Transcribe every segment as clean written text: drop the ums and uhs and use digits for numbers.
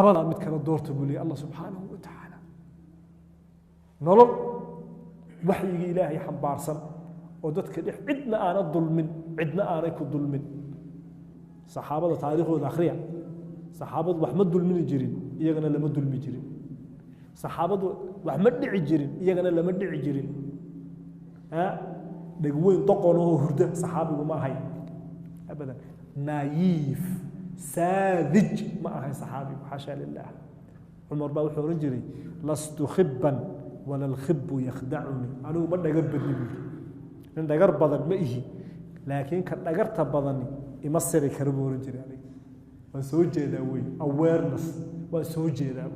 labada mid kala doorta buu leeyahay Allah subhanahu wa ta'ala nolol waxyiga ilaahay xambaarsan oo dadka cidna aana dulmin cidna aanay ku dulmin saxaabada taariikhdooda akhriya saxaabadu wax ma dulmin jirin iyagana lama dulmi jirin saxaabadu wax ma dhici jirin iyagana lama dhici jirin dhagweyn doqon oo hurda saxaabigu ma ahay abadan naayif saadij ma ahay saxaabigu xasha lillah umar baa wuxuu oran jiray lastu khibban wala al-khib yakhda'uni anu ma dhagar badni in dhagar badan ma ihi laakiin ka dhagarta badani ima siri karo buu oran jiray aniga waan soo jeedaa way awareness waan soo jeedaa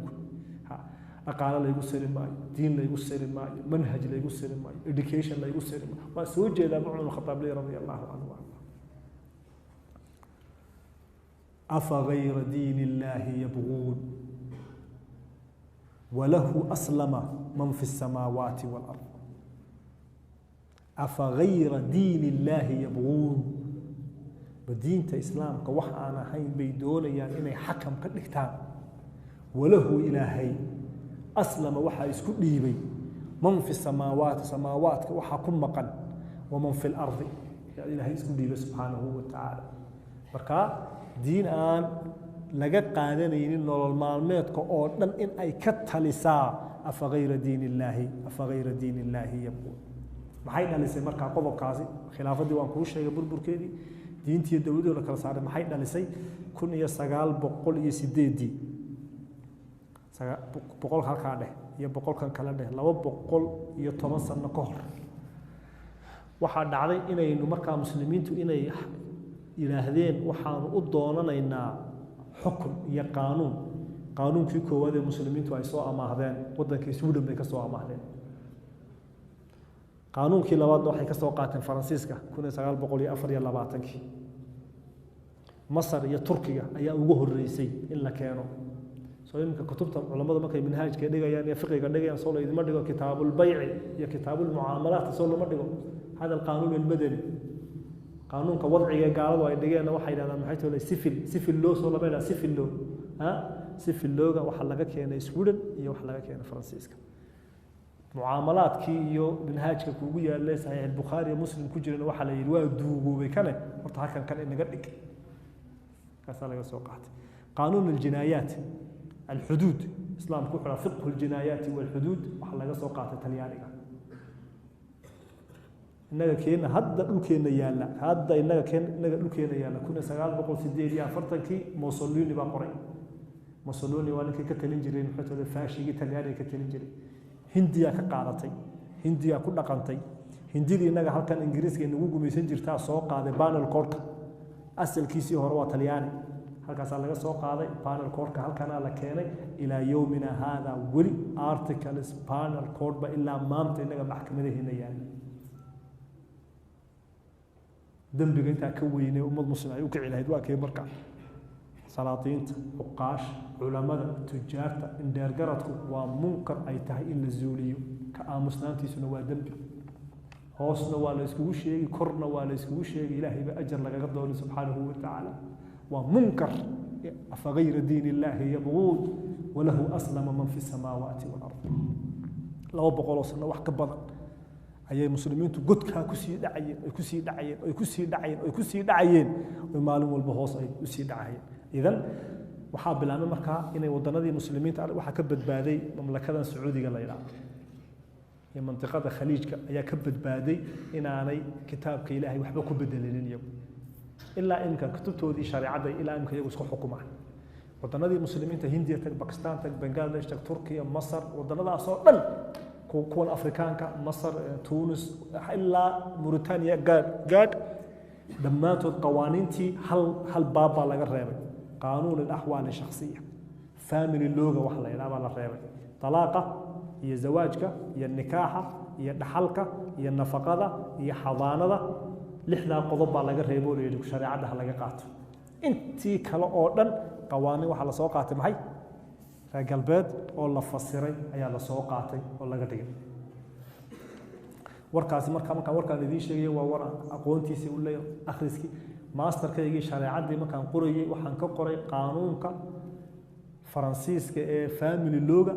aqaala la igu siri maayo diin la igu siri maayo manhaj la igu siri maayo education la igu siri maayo waan soo jeedaa Umar al-Khattab radiyallahu anhu afa ghayra dinillahi yabghun wa lahu aslama man fi as-samawati wal ard afa ghayra dinillahi yabghun بدينة إسلام كوحنا هاي بيدونا يعني إني حكم كدكتان وله إلهي أسلم وحى يسكت ليبي من في السماوات وحكم مقن ومن في الأرض يعني إلهي يسكت ليبي سبحانه وتعالى بركا دين آن لقد قادنين إنه المعلومات كأردن إن أي كتلسا أفغير دين الله يبغون محينا لسي مركا قضب كازي خلافة ديوان كوشة يبربر كيدي diintii dawladda la kala saaray maxay dhalisay 1908 boqol halka dhex iyo boqolkan kala dhex 210 sano ka hor waxa dhacday inaynu markaa muslimiintu inay ilaahdeen waxaan u doonanaynaa xukun iyo qaanuunkii koowaad ee muslimiintu ay soo amaahdeen wadankii Sweden bay ka soo amaahdeen qaanuunkii labaadna waxay ka soo qaateen Faransiiska 1924 Masar iyo Turkiga ayaa ugu horeysay in la keeno soo imka kutubta culimada markay manhajka dhigayaan iyo fiqiga dhigayaan soo leeyid ma dhigo kitaabul bay'i iyo kitaabul muamalat soo lama dhigo hada qaanuun al-madani qaanuunka wadciga gaaladu ay dhigeen waxay yiraahdaan maxay tahay civil law soo lama yiraahdo civil law waxa laga keenay Sweden iyo waxa laga keenay Faransiiska muamalaadkii iyo manhajka kuugu yaalay sahih al-Bukhari iyo Muslim ku jireen waxa la yiri waa duugoobay kale horta halkan kan inaga dhig kaasa laga soo qaatay qaanuun al-jinayat al-hudud islaamku wuxuu fiqh al-jinayat wal hudud waxa laga soo qaatay Talyaaniga inaga keena hadda dhulkeena yaala inaga dhulkeena yaala 1948 Mussolini baa qoray Mussolini waa ninkii ka talin jiray muxuu faashigi Talyaaniga ka talin jiray hindiya ka qaadatay hindiya ku dhaqantay hindidii inaga halkan ingiriiska inagu gumaysan jirtaa soo qaaday panel code asalkiisii hore waa Talyaani halkaas laga soo qaaday panel code halkana la keenay ila yawmina hada wali articles panel code ba ila maanta inaga maxkamadaheena yaal dambiga inta ka weynay ummad muslim ay u kici lahayd waa kee markaa salaatiinta uqaash culimada tujaarta indeergaradku waa munkar ay tahay in la zuuliyo ka aamusnaantiisuna waa dambi hoosna waa la isku sheegi korna waa la isku sheegi ilaahay ba ajr lagaga doono subhanahu wa ta'ala waa munkar afa ghayra diinillahi yabghud wa lahu aslama man fi samawati wal ard law boqol sano wax ka badan ayay muslimiintu godka ku sii dhacayeen oo maalin walba hoos ay u sii dhacayeen idan waxa bilaabay markaa inay wadanadii muslimiinta waxa ka badbaaday mamlakadan Sacuudiga la yiraahdo iyo mantiqada Khaliijka ayaa ka badbaaday inaanay kitaabka Ilaahay waxba ku bedelinin iyagu ilaa inka kutubtoodii shariicada ilaa inka iyagu isku xukumaan wadanadii muslimiinta Hindiya tag Pakistan tag Bangladesh tag Turkiya Masar wadanadaas oo dhan kuwan Afrikaanka Masar Tunis ilaa Mauritania gaad dhammaantood qawaaniintii hal baab laga reebay قانون الأحوال الشخصية family looga wax la yiraahdo la reebay talaaqa iyo zawaajka iyo nikaaxa iyo dhaxalka iyo nafaqada iyo xadaanada lixda qodob baa laga reebo oo shariicada laga qaato intii kale oo dhan qawaaniin waxa la soo qaatay maxay reer galbeed oo la fasiray ayaa la soo qaatay oo laga dhigay warkaasi marka warkaan idin sheegay waa war aqoontiisa u leeyahay akhriski masterkaygii shariicadii markaan qorayay waxaan ka qoray qaanuunka faransiiska ee family looga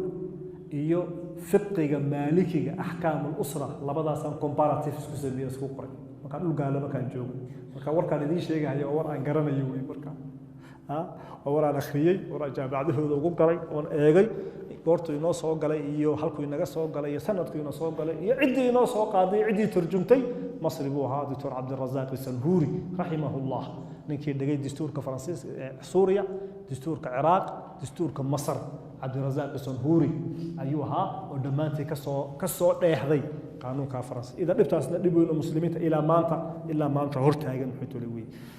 iyo fiqiga maalikiga ahkaam al-usra labadaasaan comparative isku sameeyay isku qoray marka dhul gaalo markaan joogo marka warkaan idin sheegayo war aan garanayo way marka war aan akhriyay war jaamacadahooda ugu galay oo eegay goortu inoo soo galay iyo halku inaga soo galay iyo sanadku inoo soo galay iyo cidii inoo soo qaaday cidii turjumtay masri buu ahaa Dr. Abdulrazaq Sanhuri rahimahullah ninkii dhagay dastuurka faransiiska Suuriya dastuurka Ciraaq dastuurka Masar Abdulrazaq Sanhuri ayuu ahaa oo dhamaantii ka soo dheexday qaanuunka faransiiska ida dhibtaasna dhib weyn oo muslimiinta ilaa maanta hortaagan wuxuu leeyahay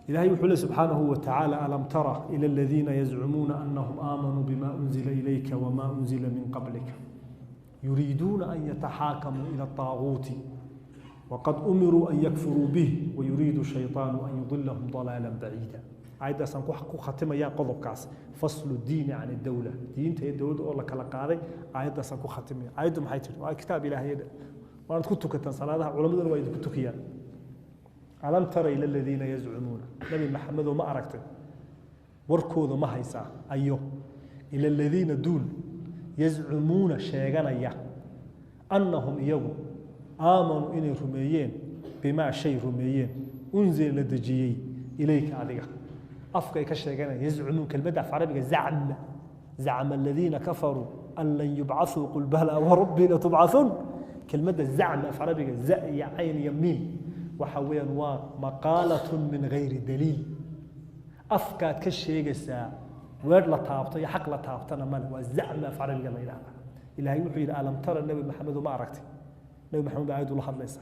إلهي وحول سبحانه وتعالى ألم ترى إلى الذين يزعمون أنهم آمنوا بما أنزل إليك وما أنزل من قبلك يريدون أن يتحاكموا إلى الطاغوت وقد أمروا أن يكفروا به ويريد الشيطان أن يضلهم ضلالا بعيدا عيدا سنكو ختمة يا قضب كاس فصل الدين عن الدولة دين تهي الدولة أقول لك لقاري عيدا سنكو ختمة عيدا محيطر كتاب إلهي وانا كنت كتن صلاة علماء الوائد كنت كيان ألم تر إلى الذين يزعمون نبي محمد وما أركته وركوذ ما هيسا أيوه إلى الذين دون يزعمون شيئا أنهم يوم آمنوا إن رميين بما شيء رميين أنزل لدجيي إليك عليك أفكا كشيئا يزعمون كلمة في عربية زعم الذين كفروا أن لن يبعثوا قل بلى وربي لتبعثون كلمة الزعم في عربية زأي عين يمين وحويا ومقالة من غير دليل أفكاد كشيء الساعة ورد لطابطة يحق لطابطة مال والزعم فعل الله إلهي يوحي ألم ترى النبي محمد وما عرفته النبي محمد عيد الله ليس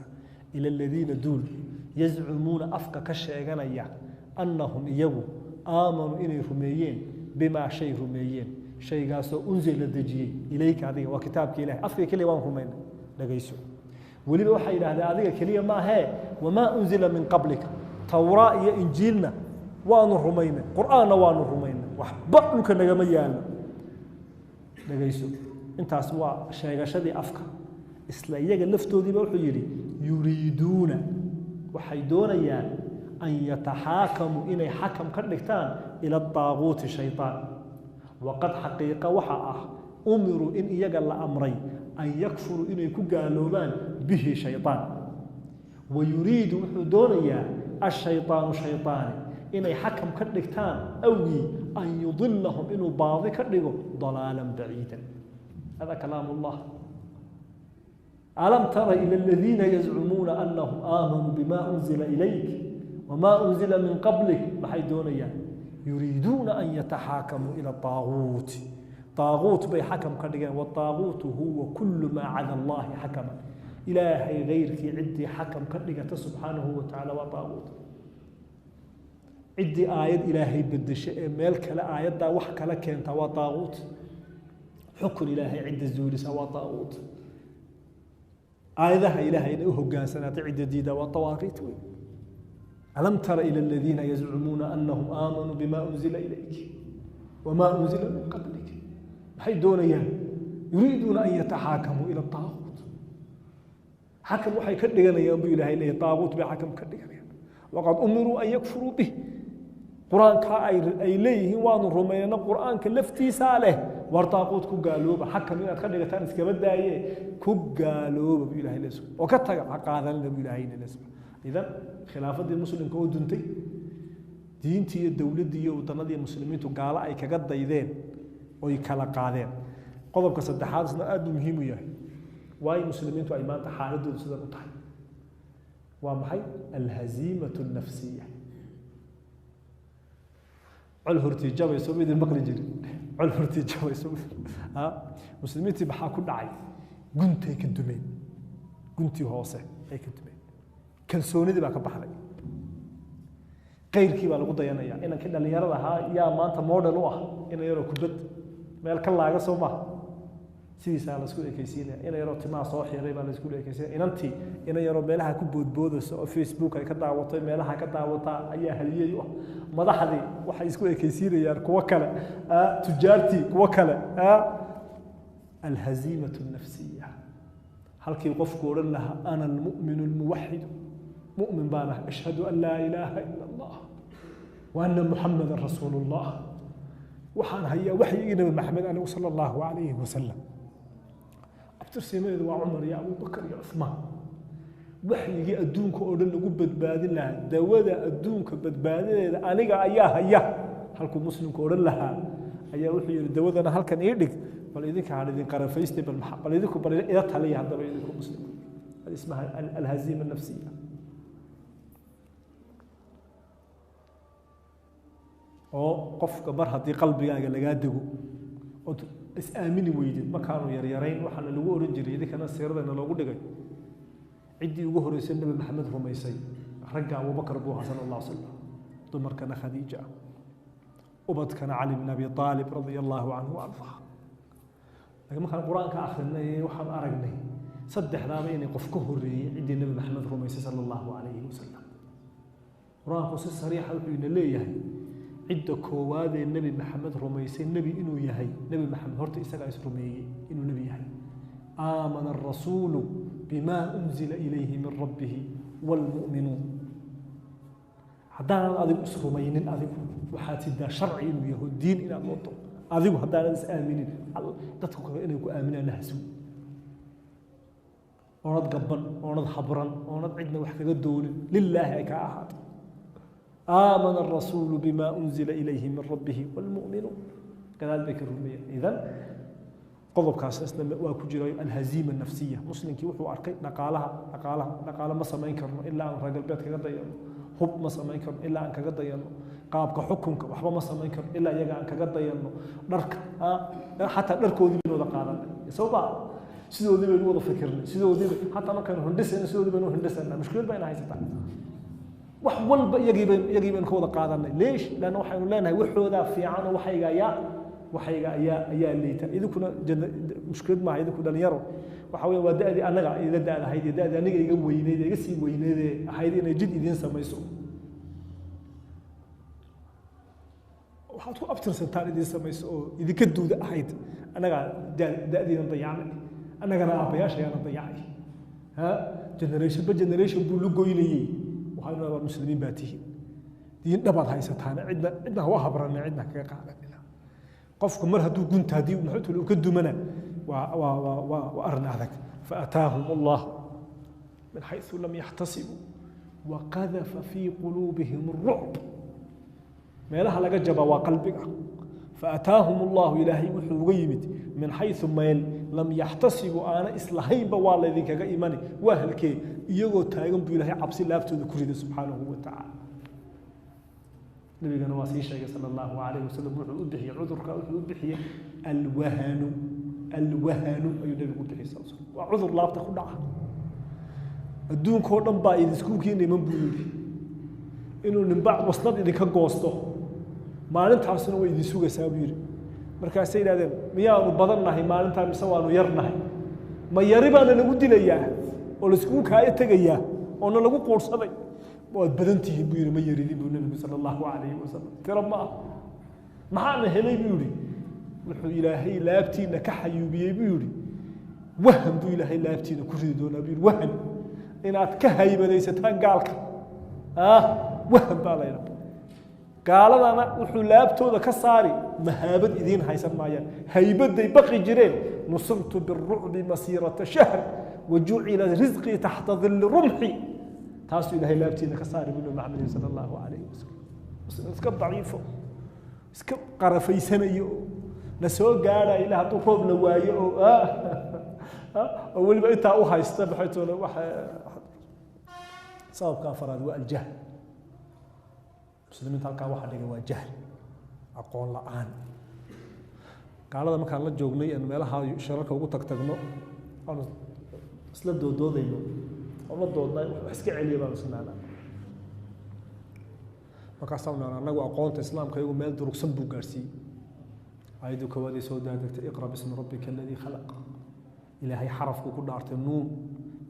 إلى الذين دول يزعمون أفكا كشيء أنهم يجوا آمنوا إن رميين بما شيء رميين شيء قاسو أنزل للدجي إليك هذه وكتابك إلهي أفكا كلي وان رمين لقيسو ولي وحي إلى هذه كلية ما هي وما أنزل من قبلك توراة يا إنجيلنا وان الرمينا قرآن وان الرمينا وحبألك نجميانا لقيسو انت أسوا شيء شدي أفكار إسلامية لفتو دي بوحيري يريدون وحيدون يعني أن يتحاكموا إلى حكم كردكتان إلى الطاغوت الشيطان وقد حقيقة وحاء أمروا إن يجل أمري أن يكفروا إن يكون قالوبان به شيطان ويريد وحدونيا الشيطان شيطان إن يحكم كردكتان أوي أن يضلهم إنه بعض كردقوا ضلالا بعيدا هذا كلام الله ألم تر إلى الذين يزعمون أنهم آمنوا بما أنزل إليك وما أنزل من قبلك بحيدونيا يريدون أن يتحاكموا إلى الطاغوت طاغوت بي حكم كردقان والطاغوت هو كل ما عدا الله حكما إلهي غيرك عدي حكم كردقان سبحانه وتعالى وطاغوت عدي آيات إلهي بدش مالك لا آيات دا وحك لك أنت وطاغوت حكم إلهي عد الزولس وطاغوت آياتها إلهي إنه قاسنا تعد ديدا وطواغيت ألم تر إلى الذين يزعمون أنهم آمنوا بما أنزل إليك وما أنزل من قبلك حيدون إياه يريدون أن يتحاكموا إلى الطاغوت حكم وحي كدغنا يا أبو إلهي إليه طاغوت بحكم كدغنا وقد أمروا أن يكفروا به قرآن كا أي ليه وان الرمينا قرآن كلفتي ساله ورطاقوت كو قالوب حكم إن أتخلق تانس كبدا كو قالوب أبو إلهي الاسم وكتغ حقاذا أبو إلهي الاسم إذن خلافة المسلم كو دنتي دينتي الدولة دي وطنة المسلمين قال أي كقد دايدين ويكالا قادين قضب كصدحات سنة أدو مهم ياهي واي مسلمين تو أيمان تحالدون سنة نطحي ومحي الهزيمة النفسية علهرتي جاوي سوبيد المقرجي علهرتي جاوي سوبيد مسلمين تبحا كل عاي قنتي كدومين قنتي هوسه اي كدومين كلسوني دي باكا بحري غيركي با لغو ديانيا إنا كده اللي يردها يا ما أنت موديل واه إنا يرو كبد ميل كلاغا سوما سيديسا la isku ekaysiinaya in yaro timaa soo xiray baa la isku ekaysiinaya inantii in yaro meelaha ku boodboodayso oo Facebook ay ka daawatay meelaha ka daawata ayaa haliyay madaxdii waxay isku ekaysiinayaan kuwa kale tujaartii kuwa kale الهزيمة النفسية halkii qofku oran lahaa ana المؤمن الموحد مؤمن بانا أشهد أن لا إله إلا الله وأن محمد رسول الله waxaan hayaa waxyigii nabi maxamed anigu sala allahu calayhi wasalam abtirsiimadeedu waa cumar iyo abubakar iyo cuthmaan waxyigii adduunka oo dhan lagu badbaadin lahaa dawada adduunka badbaadadeeda aniga ayaa haya halkuu muslimku odhan lahaa ayaa wuxuu yidhi dawadana halkan ii dhig bal idinka aan idin qarafaystay bal idinku bal ila taliya haddaba idinku muslimku hada ismaha alhaziima nafsiya oo qofka mar haddii qalbigaaga lagaa dego oo is aamini weydid markaanu yaryarayn waxaana lagu oran jiray idinkana siiradana loogu dhigay ciddii ugu horeysay nabi maxamed rumaysay ragga abubakar buu ahaa sala allah alay slam dumarkana khadiija ubadkana cali bin abi aalib radia allahu canhu waardaa laakiin markaan qur-aanka akhrinay waxaan aragnay saddexdaaba inay qof ka horeeyey ciddii nabi maxamed rumaysay sala allahu calayhi wasalam qur-aanku si sariixa wuxuu ina leeyahay cidda koowaadee nebi maxamed rumaysay nebi inuu yahay nebi maxamed horta isagaa is rumeeyey inuu nebi yahay aamana arasuulu bima unzila ilayhi min rabbihi waalmu'minuun haddaanan adigu is rumaynin adigu waxaad sidaa sharci inuu yaho diin inaad wado adigu haddaanan is aaminin dadku kale inay ku aaminaan lahasuw oonad gaban oonad habran oonad cidna wax kaga doonin lilaahi ay kaa ahaato آمن الرسول بما أنزل إليه من ربه والمؤمنون كذلك الرمية إذن قضب كاسسنا وكجرا الهزيمة النفسية مسلم كي وحو أركي نقالها ما سمين كرنا إلا أن رجل بيت كذا يانو حب ما سمين كرنا إلا أن كذا يانو قابك حكم وحبا ما سمين كرنا إلا يجا أن كذا يانو نرك حتى نركو ذي بنو ذقالا سوبا سيدو ذي بنو فكرنا سيدو ذي حتى ما كانوا هندسنا سيدو ذي بنو هندسنا مشكلة بين هاي ستة wax walba yagiiban ka wada qaadanay leesh laana waxaynu leenahay waxooda fiican oo waxayga ayaa leeyta idinkuna mushkilad ma idinku dhalinyaro waxa weeye waa daadii anaga ila daadahayd daadii aniga iga weyneed iga sii weyneed ahayd inay jid idin samayso waxaad ku abtirsantaan idin samayso oo idinka duuda ahayd anaga daadiina dayacnay anagana aabayaashayana dayacay ha generation buu lu goynayay waxaynu waa muslimiin baa tihiin diin dhabaad haysataan cidna waa habranna cidna kaga qaadanina qofku mar hadduu gunta haddii maxuutul uu ka dumana waa arrin adag faataahum allah min xaysu lam yaxtasibuu waqadafa fii quluubihim الrucb meelaha laga jaba waa qalbiga faataahum allahu ilaahay wuxuu uga yimid min xaysu meel lam yaxtasibuu aana islahaynba waa laydinkaga imani waa halkee iyagoo taagan buu ilaahay cabsi laaftooda ku riday subxaanahu wa tacaala nabigana waa sii sheegay sala allahu calayhi wasalam wuxuu u bixiyey cudurka wuxuu u bixiyey alwahanu ayuu nabigu u bixiyey sal waa cudur laabta ku dhaca adduunkoo dhan baa idiskuulkii niman buu yidhi inuu ninba wasnad idinka goosto maalintaasuna way idin sugaysaa buu yidhi markaasay yidhahdeen miyaanu badan nahay maalintaa mise waanu yar nahay ma yari baana nagu dilayaa oo laiskugu kaaya tegayaa oona lagu quursaday waad badan tihiin buu yidhi ma yaridin buu nabigu sala allahu calayhi wasalam tiro ma ah maxaana helay buu yidhi wuxuu ilaahay laabtiina ka xayuubiyey buu yidhi wahan buu ilaahay laabtiina ku ridi doonaa buu yidhi wahan inaad ka haybadaysataan gaalka wahan baa la yidhaha gaaladana wuxuu laabtooda ka saari mahaabad idiin haysan maayaan haybaday baqi jireen nusirtu birucbi masiirata shahr wajucila risqii taxta dilli rumxi taasuu ilaahay laabtiina ka saari buu maxamed sala allahu calayhi wasalam iska daciifo iska qarafaysanayo na soo gaadha ilaa hadduu roob la waayo oo weliba intaa u haysta maxay toona sababka afaraad waa aljahl muslimiinta halkaa waxa dhigay waa jahl aqoon la'aan gaalada markaan la joognay aan meelaha shararka ugu tagtagno aan isla doodayno oo la doodnay wax iska celiya baan isnaana markaasaan anagu aqoonta islaamka iyagu meel durugsan buu gaarsiiyey ayadu koowaad ay soo daadagtay iqra bismi rabbika alladii khalaq ilaahay xarafku ku dhaartay nuun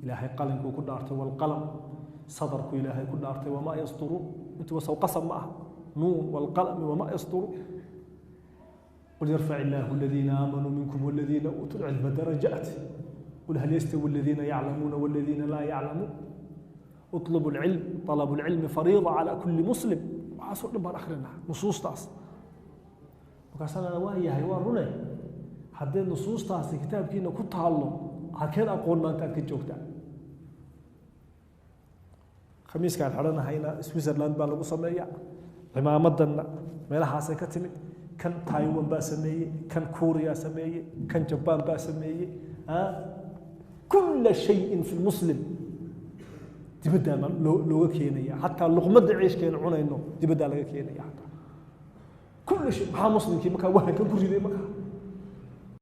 ilaahay qalinku ku dhaartay walqalam sadarku ilaahay ku dhaartay wamaa yasturuun intuu wasaw qasab ma ah nuun walqalami wamaa yasturuun قل يرفع الله الذين آمنوا منكم والذين أوتوا العلم درجات قل هل يستوي الذين يعلمون والذين لا يعلمون اطلبوا العلم طلب العلم فريضة على كل مسلم وعصر نبار آخرنا نصوص تاس markaasana waa yahay waa rune haddii nusuustaasi kitaabkiina ku taalo halkeen aqoon maanta aad ka joogtaa khamiiska aan xidhanahayna Switzerland baa lagu sameeyaa cimaamadanna meelahaasay ka timid kan Taiwan baa sameeyey kan Korea sameeyey kan Japan baa sameeyey كل شيء في المسلم تبدا لو كينيا حتى لقمه عيش كين عنينو تبدا لغا كينيا حتى كل شيء ها مسلم كي مكا واحد كان كوريدي مكا